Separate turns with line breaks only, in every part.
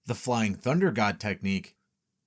The Flying Thunder God technique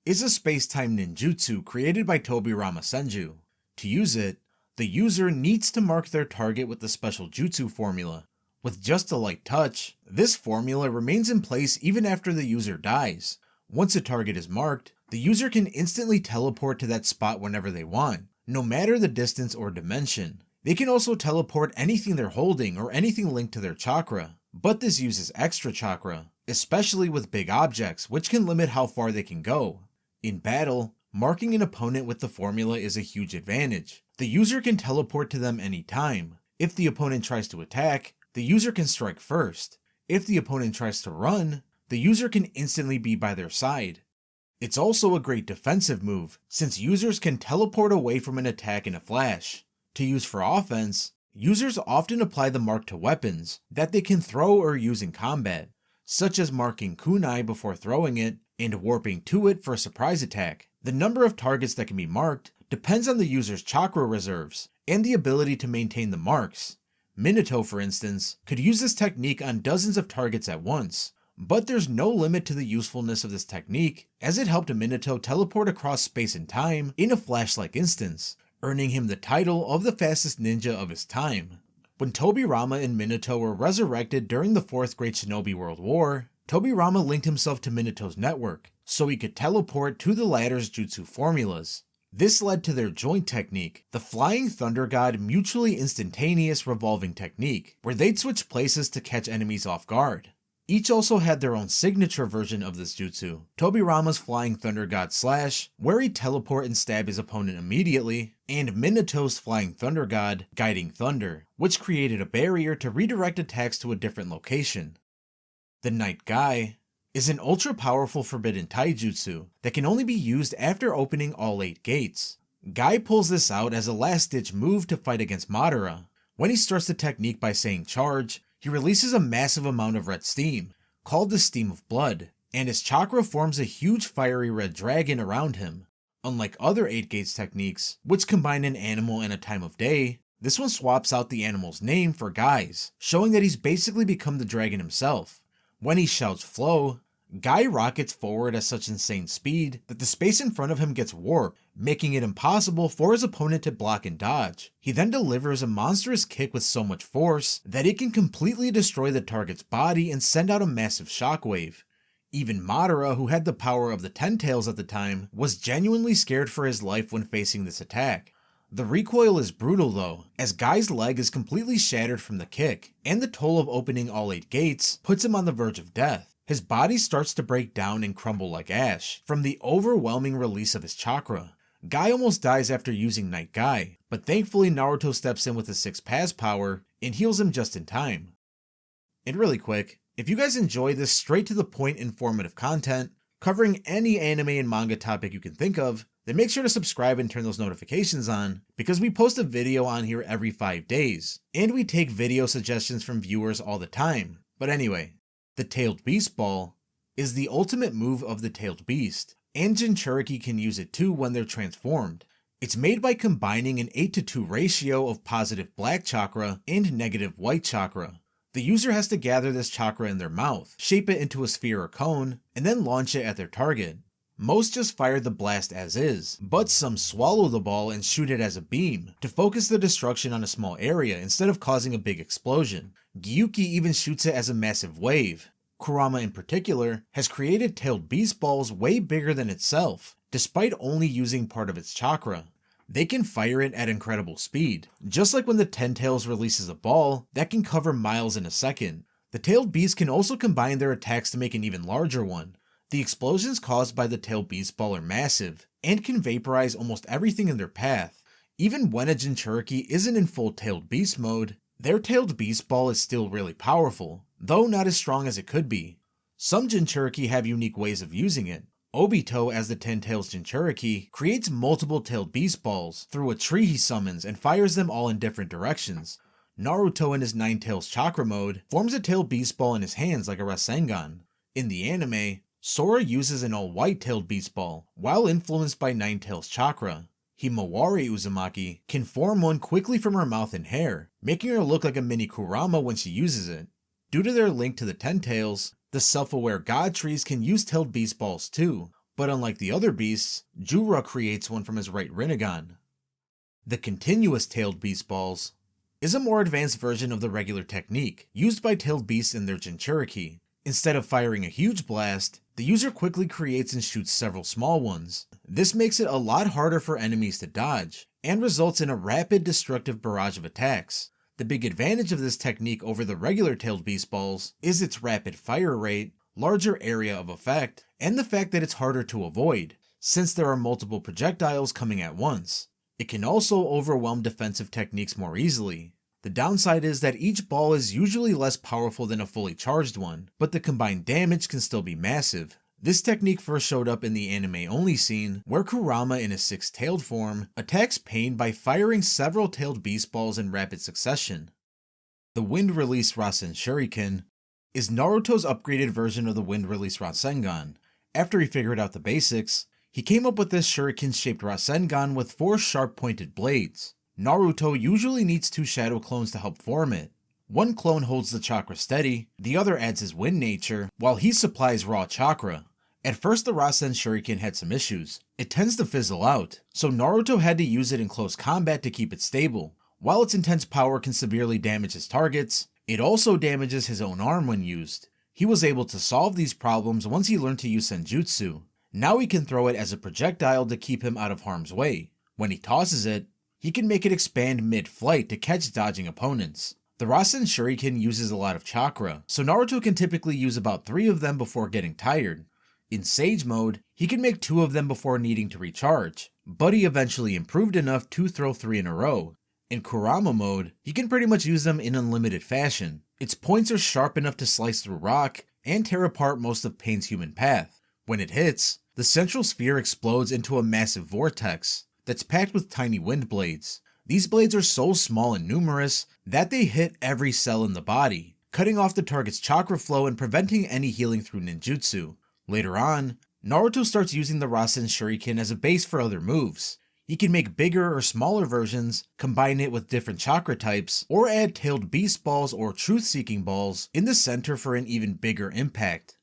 is a space-time ninjutsu created by Tobirama Senju. To use it, the user needs to mark their target with the special jutsu formula. With just a light touch, this formula remains in place even after the user dies. Once a target is marked, the user can instantly teleport to that spot whenever they want, no matter the distance or dimension. They can also teleport anything they're holding or anything linked to their chakra, but this uses extra chakra, especially with big objects, which can limit how far they can go. In battle, marking an opponent with the formula is a huge advantage. The user can teleport to them anytime. If the opponent tries to attack, the user can strike first. If the opponent tries to run, the user can instantly be by their side. It's also a great defensive move, since users can teleport away from an attack in a flash. To use for offense, users often apply the mark to weapons that they can throw or use in combat, such as marking kunai before throwing it and warping to it for a surprise attack. The number of targets that can be marked depends on the user's chakra reserves and the ability to maintain the marks. Minato, for instance, could use this technique on dozens of targets at once, but there's no limit to the usefulness of this technique, as it helped Minato teleport across space and time in a flash-like instance, earning him the title of the fastest ninja of his time. When Tobirama and Minato were resurrected during the 4th Great Shinobi World War, Tobirama linked himself to Minato's network, so he could teleport to the latter's jutsu formulas. This led to their joint technique, the Flying Thunder God Mutually Instantaneous Revolving Technique, where they'd switch places to catch enemies off guard. Each also had their own signature version of this jutsu, Tobirama's Flying Thunder God Slash, where he'd teleport and stab his opponent immediately, and Minato's Flying Thunder God Guiding Thunder, which created a barrier to redirect attacks to a different location. The Night Gai is an ultra-powerful forbidden taijutsu that can only be used after opening all 8 gates. Gai pulls this out as a last-ditch move to fight against Madara. When he starts the technique by saying charge, he releases a massive amount of red steam, called the Steam of Blood, and his chakra forms a huge fiery red dragon around him. Unlike other 8 gates techniques, which combine an animal and a time of day, this one swaps out the animal's name for Gai's, showing that he's basically become the dragon himself. When he shouts flow, Gai rockets forward at such insane speed that the space in front of him gets warped, making it impossible for his opponent to block and dodge. He then delivers a monstrous kick with so much force that it can completely destroy the target's body and send out a massive shockwave. Even Madara, who had the power of the Ten Tails at the time, was genuinely scared for his life when facing this attack. The recoil is brutal though, as Gai's leg is completely shattered from the kick, and the toll of opening all 8 gates puts him on the verge of death. His body starts to break down and crumble like ash from the overwhelming release of his chakra. Gai almost dies after using Night Gai, but thankfully Naruto steps in with his 6 pass power and heals him just in time. And really quick, if you guys enjoy this straight to the point informative content, covering any anime and manga topic you can think of, then make sure to subscribe and turn those notifications on, because we post a video on here every 5 days, and we take video suggestions from viewers all the time. But anyway, the Tailed Beast Ball is the ultimate move of the Tailed Beast, and Jinchuriki can use it too when they're transformed. It's made by combining an 8:2 ratio of positive black chakra and negative white chakra. The user has to gather this chakra in their mouth, shape it into a sphere or cone, and then launch it at their target. Most just fire the blast as is, but some swallow the ball and shoot it as a beam, to focus the destruction on a small area instead of causing a big explosion. Gyuki even shoots it as a massive wave. Kurama in particular has created tailed beast balls way bigger than itself, despite only using part of its chakra. They can fire it at incredible speed, just like when the Ten Tails releases a ball that can cover miles in a second. The tailed beast can also combine their attacks to make an even larger one. The explosions caused by the tailed beast ball are massive, and can vaporize almost everything in their path. Even when a Jinchuriki isn't in full tailed beast mode, their tailed beast ball is still really powerful, though not as strong as it could be. Some Jinchuriki have unique ways of using it. Obito, as the Ten Tails Jinchuriki, creates multiple tailed beast balls through a tree he summons and fires them all in different directions. Naruto in his Nine Tails Chakra mode forms a tailed beast ball in his hands like a Rasengan. In the anime, Sora uses an all-white tailed beast ball, while influenced by Nine Tails Chakra. Himawari Uzumaki can form one quickly from her mouth and hair, making her look like a mini Kurama when she uses it. Due to their link to the Ten Tails, The self-aware god trees can use tailed beast balls too, but unlike the other beasts, Jura creates one from his right Rinnegan. The continuous tailed beast balls is a more advanced version of the regular technique used by tailed beasts in their Jinchuriki. Instead of firing a huge blast, the user quickly creates and shoots several small ones. This makes it a lot harder for enemies to dodge, and results in a rapid destructive barrage of attacks. The big advantage of this technique over the regular tailed beast balls is its rapid fire rate, larger area of effect, and the fact that it's harder to avoid, since there are multiple projectiles coming at once. It can also overwhelm defensive techniques more easily. The downside is that each ball is usually less powerful than a fully charged one, but the combined damage can still be massive. This technique first showed up in the anime-only scene, where Kurama in his six-tailed form attacks Pain by firing several tailed beast balls in rapid succession. The Wind Release Rosen Shuriken is Naruto's upgraded version of the Wind Release Rasengan. After he figured out the basics, he came up with this shuriken-shaped Rasengan with 4 sharp-pointed blades. Naruto usually needs 2 shadow clones to help form it. One clone holds the chakra steady, the other adds his wind nature, while he supplies raw chakra. At first the Rosen Shuriken had some issues. It tends to fizzle out, so Naruto had to use it in close combat to keep it stable. While its intense power can severely damage his targets, it also damages his own arm when used. He was able to solve these problems once he learned to use Senjutsu. Now he can throw it as a projectile to keep him out of harm's way. When he tosses it, he can make it expand mid-flight to catch dodging opponents. The Rosen Shuriken uses a lot of chakra, so Naruto can typically use about 3 of them before getting tired. In Sage mode, he can make 2 of them before needing to recharge, but he eventually improved enough to throw 3 in a row. In Kurama mode, he can pretty much use them in unlimited fashion. Its points are sharp enough to slice through rock and tear apart most of Pain's human path. When it hits, the central sphere explodes into a massive vortex that's packed with tiny wind blades. These blades are so small and numerous that they hit every cell in the body, cutting off the target's chakra flow and preventing any healing through ninjutsu. Later on, Naruto starts using the Rosen Shuriken as a base for other moves. He can make bigger or smaller versions, combine it with different chakra types, or add tailed beast balls or truth-seeking balls in the center for an even bigger impact.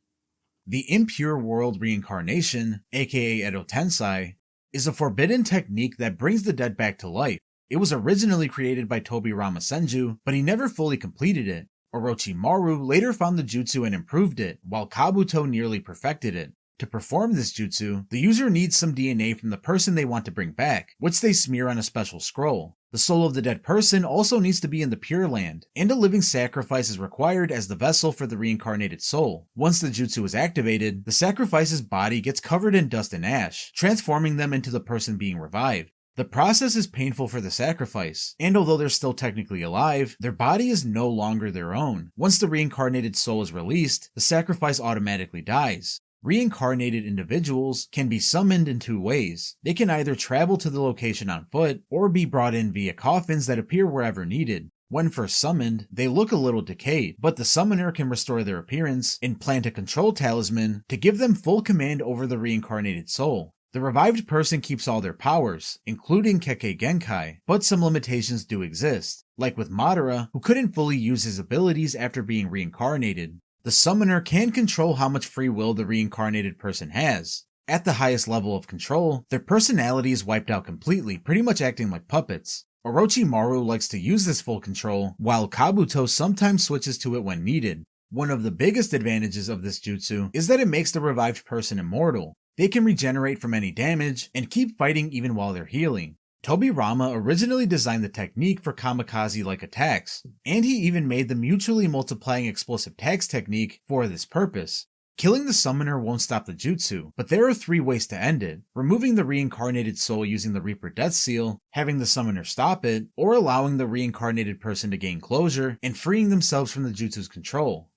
The Impure World Reincarnation, aka Edo Tensei, is a forbidden technique that brings the dead back to life. It was originally created by Tobirama Senju, but he never fully completed it. Orochimaru later found the jutsu and improved it, while Kabuto nearly perfected it. To perform this jutsu, the user needs some DNA from the person they want to bring back, which they smear on a special scroll. The soul of the dead person also needs to be in the Pure Land, and a living sacrifice is required as the vessel for the reincarnated soul. Once the jutsu is activated, the sacrifice's body gets covered in dust and ash, transforming them into the person being revived. The process is painful for the sacrifice, and although they're still technically alive, their body is no longer their own. Once the reincarnated soul is released, the sacrifice automatically dies. Reincarnated individuals can be summoned in 2 ways. They can either travel to the location on foot, or be brought in via coffins that appear wherever needed. When first summoned, they look a little decayed, but the summoner can restore their appearance and plant a control talisman to give them full command over the reincarnated soul. The revived person keeps all their powers, including Kekkei Genkai, but some limitations do exist, like with Madara, who couldn't fully use his abilities after being reincarnated. The summoner can control how much free will the reincarnated person has. At the highest level of control, their personality is wiped out completely, pretty much acting like puppets. Orochimaru likes to use this full control, while Kabuto sometimes switches to it when needed. One of the biggest advantages of this jutsu is that it makes the revived person immortal. They can regenerate from any damage and keep fighting even while they're healing. Tobirama originally designed the technique for kamikaze-like attacks, and he even made the mutually multiplying explosive tags technique for this purpose. Killing the summoner won't stop the jutsu, but there are 3 ways to end it: removing the reincarnated soul using the Reaper Death Seal, having the summoner stop it, or allowing the reincarnated person to gain closure and freeing themselves from the jutsu's control.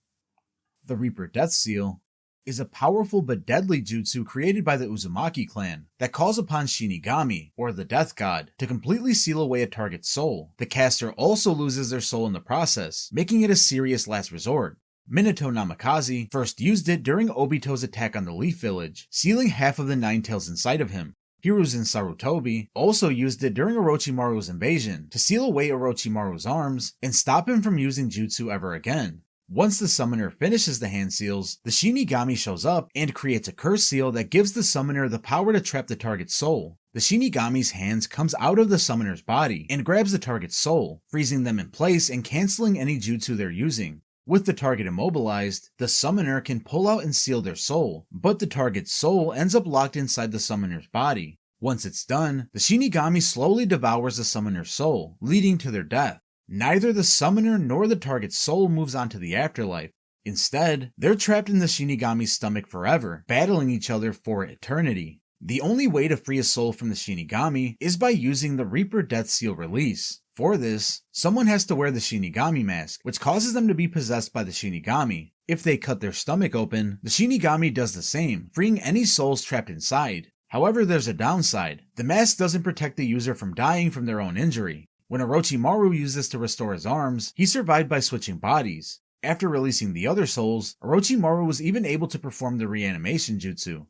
The Reaper Death Seal is a powerful but deadly jutsu created by the Uzumaki clan that calls upon Shinigami, or the Death God, to completely seal away a target's soul. The caster also loses their soul in the process, making it a serious last resort. Minato Namikaze first used it during Obito's attack on the Leaf Village, sealing half of the 9 tails inside of him. Hiruzen Sarutobi also used it during Orochimaru's invasion to seal away Orochimaru's arms and stop him from using jutsu ever again. Once the summoner finishes the hand seals, the Shinigami shows up and creates a curse seal that gives the summoner the power to trap the target's soul. The Shinigami's hands comes out of the summoner's body and grabs the target's soul, freezing them in place and cancelling any jutsu they're using. With the target immobilized, the summoner can pull out and seal their soul, but the target's soul ends up locked inside the summoner's body. Once it's done, the Shinigami slowly devours the summoner's soul, leading to their death. Neither the summoner nor the target's soul moves on to the afterlife. Instead, they're trapped in the Shinigami's stomach forever, battling each other for eternity. The only way to free a soul from the Shinigami is by using the Reaper Death Seal Release. For this, someone has to wear the Shinigami mask, which causes them to be possessed by the Shinigami. If they cut their stomach open, the Shinigami does the same, freeing any souls trapped inside. However, there's a downside. The mask doesn't protect the user from dying from their own injury. When Orochimaru used this to restore his arms, he survived by switching bodies. After releasing the other souls, Orochimaru was even able to perform the Reanimation Jutsu.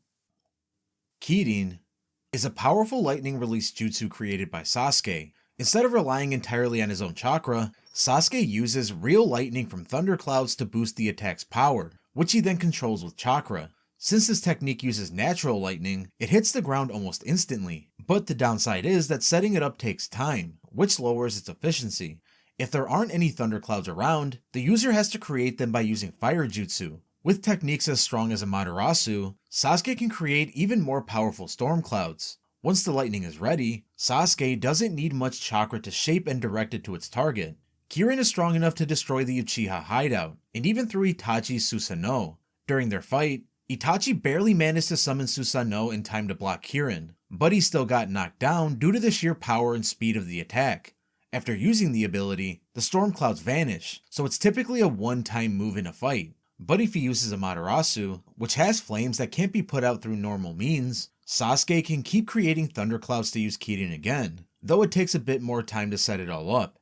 Kirin is a powerful lightning release jutsu created by Sasuke. Instead of relying entirely on his own chakra, Sasuke uses real lightning from thunderclouds to boost the attack's power, which he then controls with chakra. Since this technique uses natural lightning, it hits the ground almost instantly, but the downside is that setting it up takes time, which lowers its efficiency. If there aren't any thunderclouds around, the user has to create them by using fire jutsu. With techniques as strong as Amaterasu, Sasuke can create even more powerful storm clouds. Once the lightning is ready, Sasuke doesn't need much chakra to shape and direct it to its target. Kirin is strong enough to destroy the Uchiha hideout, and even through Itachi's Susanoo. During their fight, Itachi barely managed to summon Susanoo in time to block Kirin, but he still got knocked down due to the sheer power and speed of the attack. After using the ability, the storm clouds vanish, so it's typically a one-time move in a fight. But if he uses Amaterasu, which has flames that can't be put out through normal means, Sasuke can keep creating thunderclouds to use Kirin again, though it takes a bit more time to set it all up.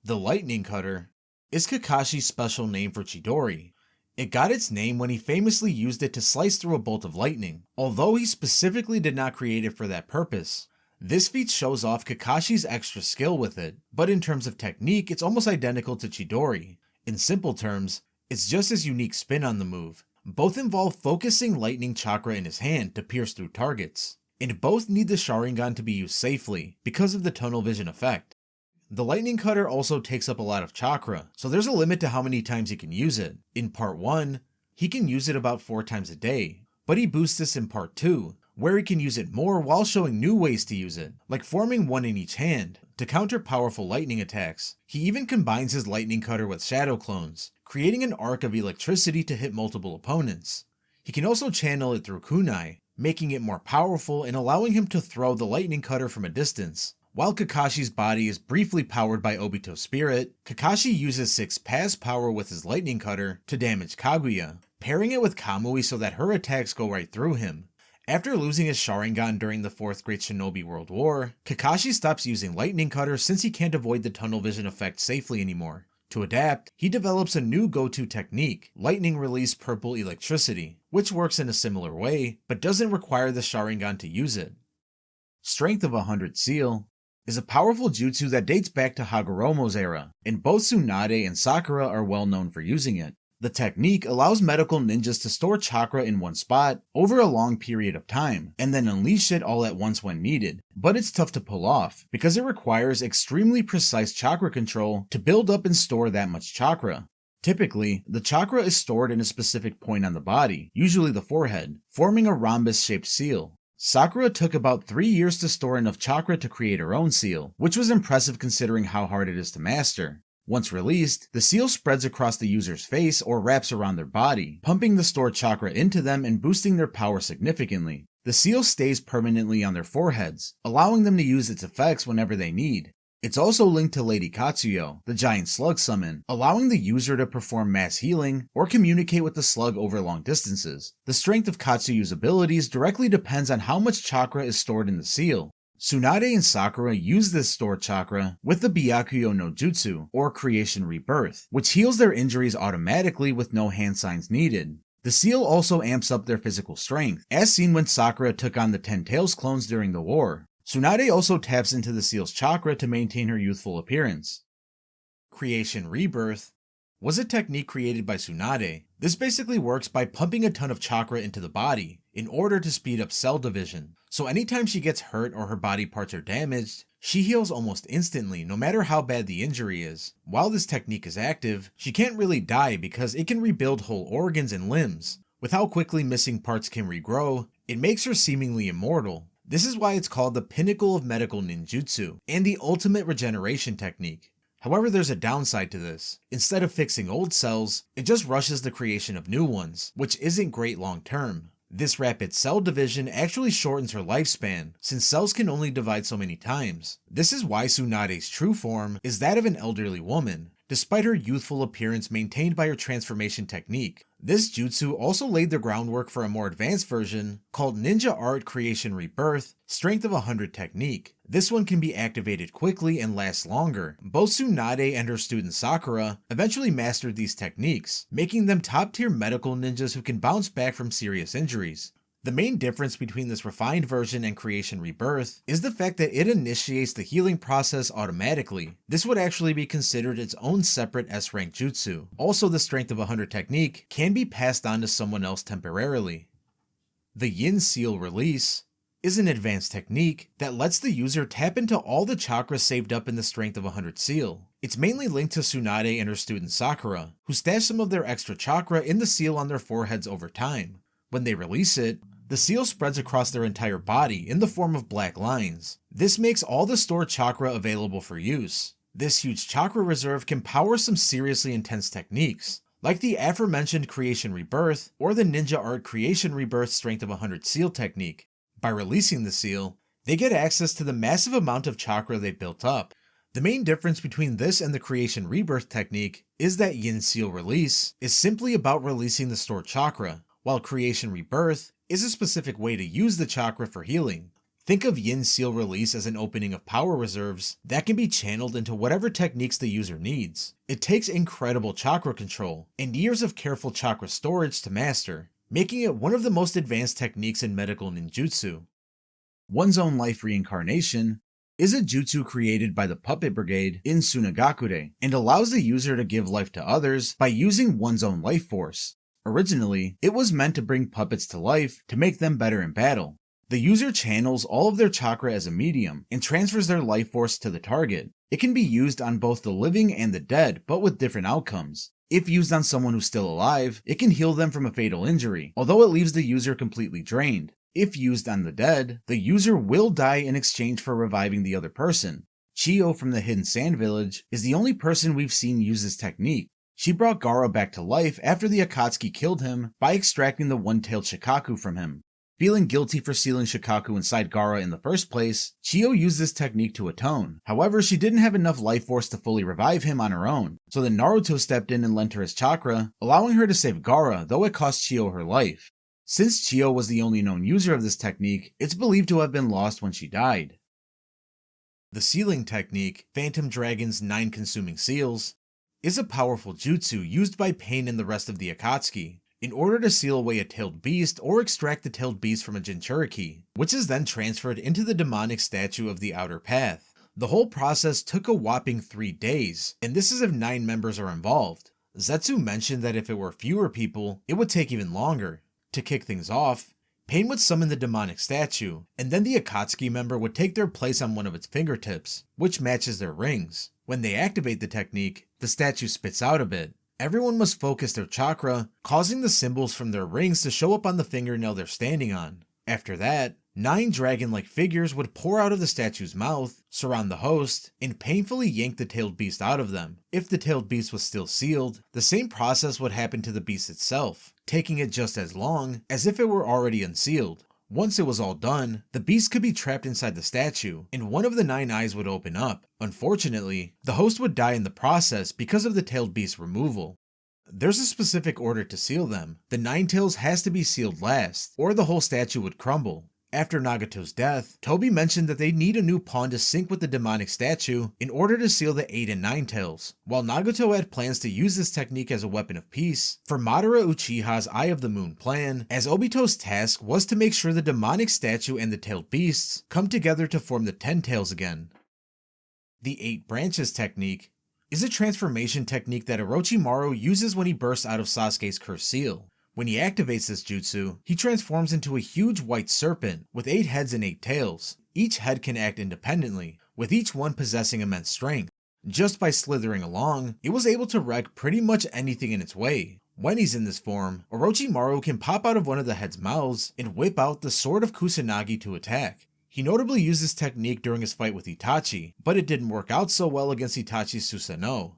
The Lightning Cutter is Kakashi's special name for Chidori. It got its name when he famously used it to slice through a bolt of lightning, although he specifically did not create it for that purpose. This feat shows off Kakashi's extra skill with it, but in terms of technique, it's almost identical to Chidori. In simple terms, it's just his unique spin on the move. Both involve focusing lightning chakra in his hand to pierce through targets, and both need the Sharingan to be used safely because of the tunnel vision effect. The Lightning Cutter also takes up a lot of chakra, so there's a limit to how many times he can use it. In part 1, he can use it about 4 times a day, but he boosts this in part 2, where he can use it more while showing new ways to use it, like forming one in each hand, to counter powerful lightning attacks. He even combines his Lightning Cutter with Shadow Clones, creating an arc of electricity to hit multiple opponents. He can also channel it through kunai, making it more powerful and allowing him to throw the Lightning Cutter from a distance. While Kakashi's body is briefly powered by Obito's spirit, Kakashi uses 6 Paz power with his Lightning Cutter to damage Kaguya, pairing it with Kamui so that her attacks go right through him. After losing his Sharingan during the 4th Great Shinobi World War, Kakashi stops using Lightning Cutter since he can't avoid the tunnel vision effect safely anymore. To adapt, he develops a new go-to technique, Lightning Release Purple Electricity, which works in a similar way, but doesn't require the Sharingan to use it. Strength of 100 Seal is a powerful jutsu that dates back to Hagoromo's era, and both Tsunade and Sakura are well known for using it. The technique allows medical ninjas to store chakra in one spot over a long period of time, and then unleash it all at once when needed, but it's tough to pull off, because it requires extremely precise chakra control to build up and store that much chakra. Typically, the chakra is stored in a specific point on the body, usually the forehead, forming a rhombus-shaped seal. Sakura took about 3 years to store enough chakra to create her own seal, which was impressive considering how hard it is to master. Once released, the seal spreads across the user's face or wraps around their body, pumping the stored chakra into them and boosting their power significantly. The seal stays permanently on their foreheads, allowing them to use its effects whenever they need. It's also linked to Lady Katsuyo, the giant slug summon, allowing the user to perform mass healing or communicate with the slug over long distances. The strength of Katsuyu's abilities directly depends on how much chakra is stored in the seal. Tsunade and Sakura use this stored chakra with the Byakuyo no Jutsu, or Creation Rebirth, which heals their injuries automatically with no hand signs needed. The seal also amps up their physical strength, as seen when Sakura took on the Ten Tails clones during the war. Tsunade also taps into the seal's chakra to maintain her youthful appearance. Creation Rebirth was a technique created by Tsunade. This basically works by pumping a ton of chakra into the body in order to speed up cell division. So anytime she gets hurt or her body parts are damaged, she heals almost instantly no matter how bad the injury is. While this technique is active, she can't really die because it can rebuild whole organs and limbs. With how quickly missing parts can regrow, it makes her seemingly immortal. This is why it's called the pinnacle of medical ninjutsu and the ultimate regeneration technique. However, there's a downside to this. Instead of fixing old cells, it just rushes the creation of new ones, which isn't great long term. This rapid cell division actually shortens her lifespan, since cells can only divide so many times. This is why Tsunade's true form is that of an elderly woman, despite her youthful appearance maintained by her transformation technique. This jutsu also laid the groundwork for a more advanced version called Ninja Art Creation Rebirth Strength of 100 technique. This one can be activated quickly and lasts longer. Both Tsunade and her student Sakura eventually mastered these techniques, making them top tier medical ninjas who can bounce back from serious injuries. The main difference between this refined version and Creation Rebirth is the fact that it initiates the healing process automatically. This would actually be considered its own separate S-rank jutsu. Also, the Strength of 100 technique can be passed on to someone else temporarily. The Yin Seal Release is an advanced technique that lets the user tap into all the chakra saved up in the Strength of 100 seal. It's mainly linked to Tsunade and her student Sakura, who stash some of their extra chakra in the seal on their foreheads over time. When they release it, the seal spreads across their entire body in the form of black lines. This makes all the stored chakra available for use. This huge chakra reserve can power some seriously intense techniques, like the aforementioned Creation Rebirth or the Ninja Art Creation Rebirth Strength of 100 seal technique. By releasing the seal, they get access to the massive amount of chakra they built up. The main difference between this and the Creation Rebirth technique is that Yin Seal Release is simply about releasing the stored chakra, while Creation Rebirth is a specific way to use the chakra for healing. Think of Yin Seal Release as an opening of power reserves that can be channeled into whatever techniques the user needs. It takes incredible chakra control and years of careful chakra storage to master, making it one of the most advanced techniques in medical ninjutsu. One's Own Life Reincarnation is a jutsu created by the Puppet Brigade in Tsunagakure and allows the user to give life to others by using one's own life force. Originally, it was meant to bring puppets to life to make them better in battle. The user channels all of their chakra as a medium and transfers their life force to the target. It can be used on both the living and the dead, but with different outcomes. If used on someone who's still alive, it can heal them from a fatal injury, although it leaves the user completely drained. If used on the dead, the user will die in exchange for reviving the other person. Chiyo from the Hidden Sand Village is the only person we've seen use this technique. She brought Gaara back to life after the Akatsuki killed him by extracting the one-tailed Shikaku from him. Feeling guilty for sealing Shikaku inside Gaara in the first place, Chiyo used this technique to atone. However, she didn't have enough life force to fully revive him on her own, so then Naruto stepped in and lent her his chakra, allowing her to save Gaara, though it cost Chiyo her life. Since Chiyo was the only known user of this technique, it's believed to have been lost when she died. The sealing technique, Phantom Dragon's 9 consuming seals, is a powerful jutsu used by Pain and the rest of the Akatsuki in order to seal away a tailed beast or extract the tailed beast from a Jinchuriki, which is then transferred into the demonic statue of the Outer Path. The whole process took a whopping 3 days, and this is if 9 members are involved. Zetsu mentioned that if it were fewer people, it would take even longer. To kick things off, Pain would summon the demonic statue, and then the Akatsuki member would take their place on one of its fingertips, which matches their rings. When they activate the technique, the statue spits out a bit. Everyone must focus their chakra, causing the symbols from their rings to show up on the fingernail they're standing on. After that, 9 dragon-like figures would pour out of the statue's mouth, surround the host, and painfully yank the tailed beast out of them. If the tailed beast was still sealed, the same process would happen to the beast itself, taking it just as long as if it were already unsealed. Once it was all done, the beast could be trapped inside the statue, and one of the 9 eyes would open up. Unfortunately, the host would die in the process because of the tailed beast's removal. There's a specific order to seal them. The 9 tails has to be sealed last, or the whole statue would crumble. After Nagato's death, Toby mentioned that they need a new pawn to sync with the demonic statue in order to seal the 8 and 9 tails. While Nagato had plans to use this technique as a weapon of peace, for Madara Uchiha's Eye of the Moon plan, as Obito's task was to make sure the demonic statue and the tailed beasts come together to form the 10 tails again. The 8 branches technique is a transformation technique that Orochimaru uses when he bursts out of Sasuke's cursed seal. When he activates this jutsu, he transforms into a huge white serpent with 8 heads and 8 tails. Each head can act independently, with each one possessing immense strength. Just by slithering along, it was able to wreck pretty much anything in its way. When he's in this form, Orochimaru can pop out of one of the head's mouths and whip out the Sword of Kusanagi to attack. He notably used this technique during his fight with Itachi, but it didn't work out so well against Itachi's Susanoo.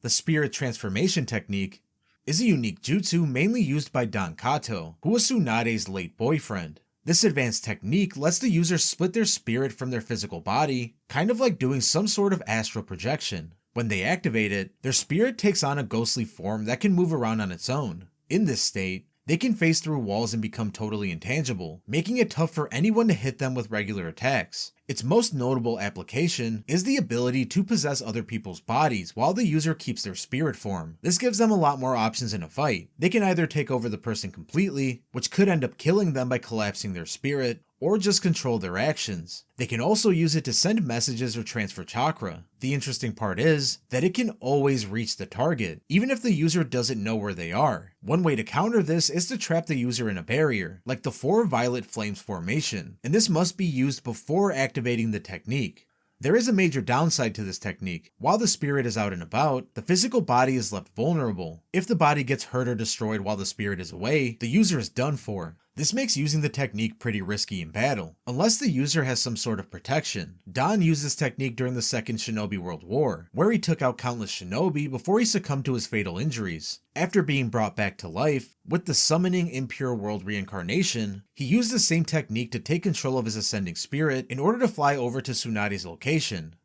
The Spirit Transformation technique is a unique jutsu mainly used by Don Kato, who was Tsunade's late boyfriend. This advanced technique lets the user split their spirit from their physical body, kind of like doing some sort of astral projection. When they activate it, their spirit takes on a ghostly form that can move around on its own. In this state, they can phase through walls and become totally intangible, making it tough for anyone to hit them with regular attacks. Its most notable application is the ability to possess other people's bodies while the user keeps their spirit form. This gives them a lot more options in a fight. They can either take over the person completely, which could end up killing them by collapsing their spirit, or just control their actions. They can also use it to send messages or transfer chakra. The interesting part is that it can always reach the target, even if the user doesn't know where they are. One way to counter this is to trap the user in a barrier, like the 4 violet flames formation, and this must be used before activating the technique. There is a major downside to this technique. While the spirit is out and about, the physical body is left vulnerable. If the body gets hurt or destroyed while the spirit is away, the user is done for. This makes using the technique pretty risky in battle, unless the user has some sort of protection. Don used this technique during the Second Shinobi World War, where he took out countless shinobi before he succumbed to his fatal injuries. After being brought back to life, with the summoning Impure World Reincarnation, he used the same technique to take control of his ascending spirit in order to fly over to Tsunade's location.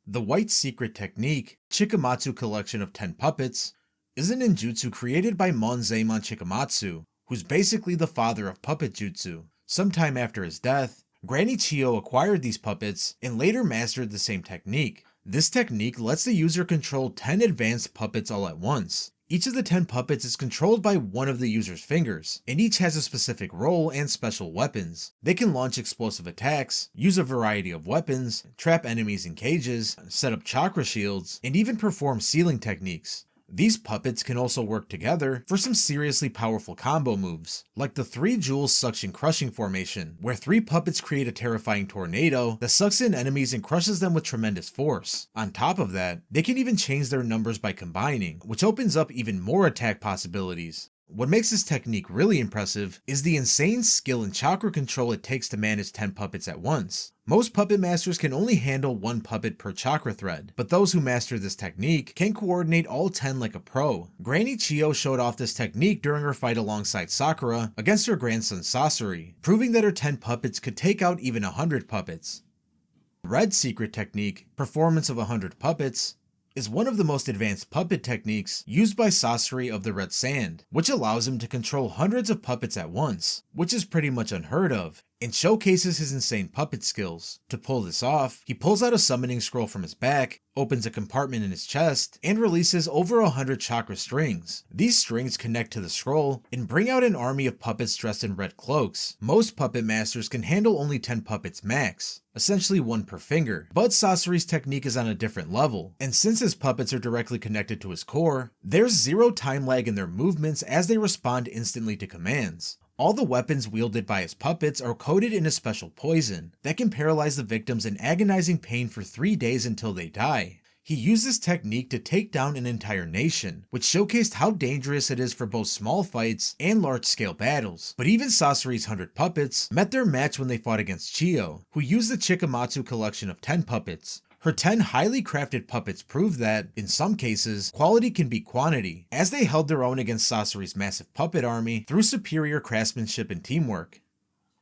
The White Secret Technique, Chikamatsu Collection of 10 Puppets, is a ninjutsu created by Monzaemon Chikamatsu, who's basically the father of puppet jutsu. Sometime after his death, Granny Chiyo acquired these puppets and later mastered the same technique. This technique lets the user control 10 advanced puppets all at once. Each of the 10 puppets is controlled by one of the user's fingers, and each has a specific role and special weapons. They can launch explosive attacks, use a variety of weapons, trap enemies in cages, set up chakra shields, and even perform sealing techniques. These puppets can also work together for some seriously powerful combo moves, like the 3 jewels suction crushing formation, where 3 puppets create a terrifying tornado that sucks in enemies and crushes them with tremendous force. On top of that, they can even change their numbers by combining, which opens up even more attack possibilities. What makes this technique really impressive is the insane skill and chakra control it takes to manage 10 puppets at once. Most puppet masters can only handle 1 puppet per chakra thread, but those who master this technique can coordinate all 10 like a pro. Granny Chiyo showed off this technique during her fight alongside Sakura against her grandson Sasori, proving that her 10 puppets could take out even 100 puppets. Red Secret Technique, Performance of 100 Puppets, is one of the most advanced puppet techniques used by Sasori of the Red Sand, which allows him to control hundreds of puppets at once, which is pretty much unheard of, and showcases his insane puppet skills. To pull this off, he pulls out a summoning scroll from his back, opens a compartment in his chest, and releases over 100 chakra strings. These strings connect to the scroll and bring out an army of puppets dressed in red cloaks. Most puppet masters can handle only 10 puppets max, essentially 1 per finger, but Sasori's technique is on a different level, and since his puppets are directly connected to his core, there's 0 time lag in their movements as they respond instantly to commands. All the weapons wielded by his puppets are coated in a special poison that can paralyze the victims in agonizing pain for 3 days until they die. He used this technique to take down an entire nation, which showcased how dangerous it is for both small fights and large-scale battles. But even Sasori's 100 puppets met their match when they fought against Chiyo, who used the Chikamatsu collection of 10 puppets. Her 10 highly crafted puppets prove that, in some cases, quality can beat quantity, as they held their own against Sasori's massive puppet army through superior craftsmanship and teamwork.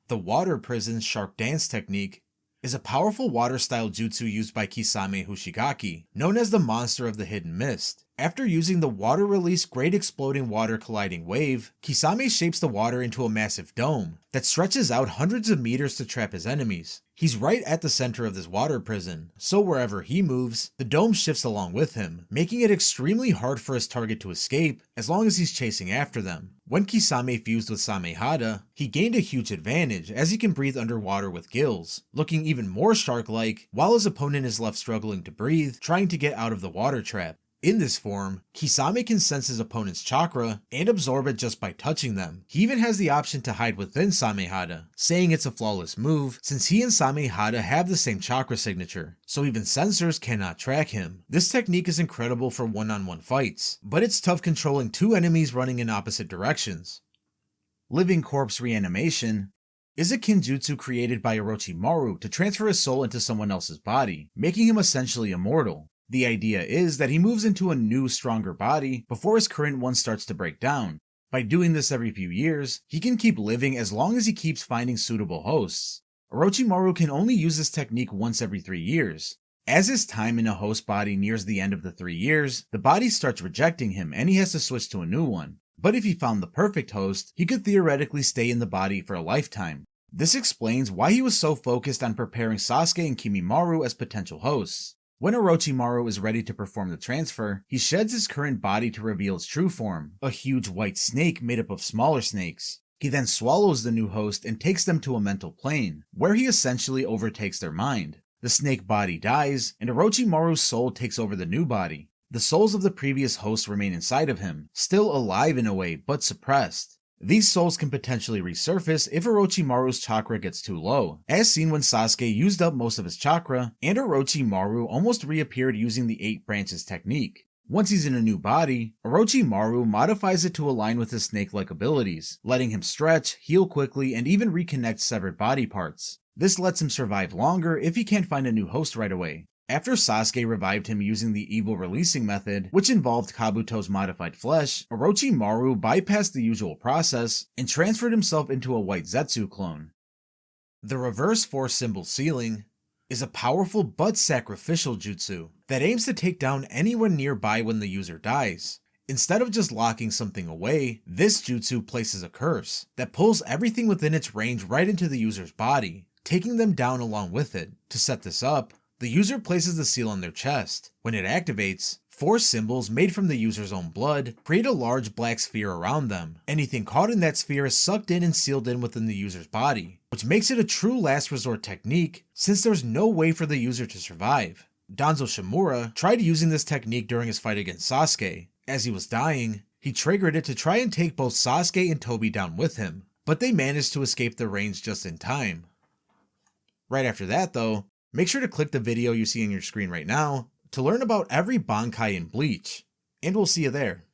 The Water Prison's Shark Dance Technique is a powerful water-style jutsu used by Kisame Hoshigaki, known as the Monster of the Hidden Mist. After using the water release Great Exploding Water Colliding Wave, Kisame shapes the water into a massive dome that stretches out hundreds of meters to trap his enemies. He's right at the center of this water prison, so wherever he moves, the dome shifts along with him, making it extremely hard for his target to escape as long as he's chasing after them. When Kisame fused with Samehada, he gained a huge advantage as he can breathe underwater with gills, looking even more shark-like while his opponent is left struggling to breathe, trying to get out of the water trap. In this form, Kisame can sense his opponent's chakra and absorb it just by touching them. He even has the option to hide within Samehada, saying it's a flawless move since he and Samehada have the same chakra signature, so even sensors cannot track him. This technique is incredible for one-on-one fights, but it's tough controlling two enemies running in opposite directions. Living Corpse Reanimation is a kinjutsu created by Orochimaru to transfer his soul into someone else's body, making him essentially immortal. The idea is that he moves into a new, stronger body before his current one starts to break down. By doing this every few years, he can keep living as long as he keeps finding suitable hosts. Orochimaru can only use this technique once every 3 years. As his time in a host body nears the end of the 3 years, the body starts rejecting him and he has to switch to a new one. But if he found the perfect host, he could theoretically stay in the body for a lifetime. This explains why he was so focused on preparing Sasuke and Kimimaro as potential hosts. When Orochimaru is ready to perform the transfer, he sheds his current body to reveal its true form, a huge white snake made up of smaller snakes. He then swallows the new host and takes them to a mental plane, where he essentially overtakes their mind. The snake body dies, and Orochimaru's soul takes over the new body. The souls of the previous hosts remain inside of him, still alive in a way, but suppressed. These souls can potentially resurface if Orochimaru's chakra gets too low, as seen when Sasuke used up most of his chakra, and Orochimaru almost reappeared using the 8 branches technique. Once he's in a new body, Orochimaru modifies it to align with his snake-like abilities, letting him stretch, heal quickly, and even reconnect severed body parts. This lets him survive longer if he can't find a new host right away. After Sasuke revived him using the evil releasing method, which involved Kabuto's modified flesh, Orochimaru bypassed the usual process and transferred himself into a white Zetsu clone. The reverse 4 symbol sealing is a powerful but sacrificial jutsu that aims to take down anyone nearby when the user dies. Instead of just locking something away, this jutsu places a curse that pulls everything within its range right into the user's body, taking them down along with it. To set this up, the user places the seal on their chest. When it activates, 4 symbols made from the user's own blood create a large black sphere around them. Anything caught in that sphere is sucked in and sealed in within the user's body, which makes it a true last resort technique since there's no way for the user to survive. Danzo Shimura tried using this technique during his fight against Sasuke. As he was dying, he triggered it to try and take both Sasuke and Tobi down with him, but they managed to escape the range just in time. Right after that though, make sure to click the video you see on your screen right now to learn about every Bankai in Bleach, and we'll see you there.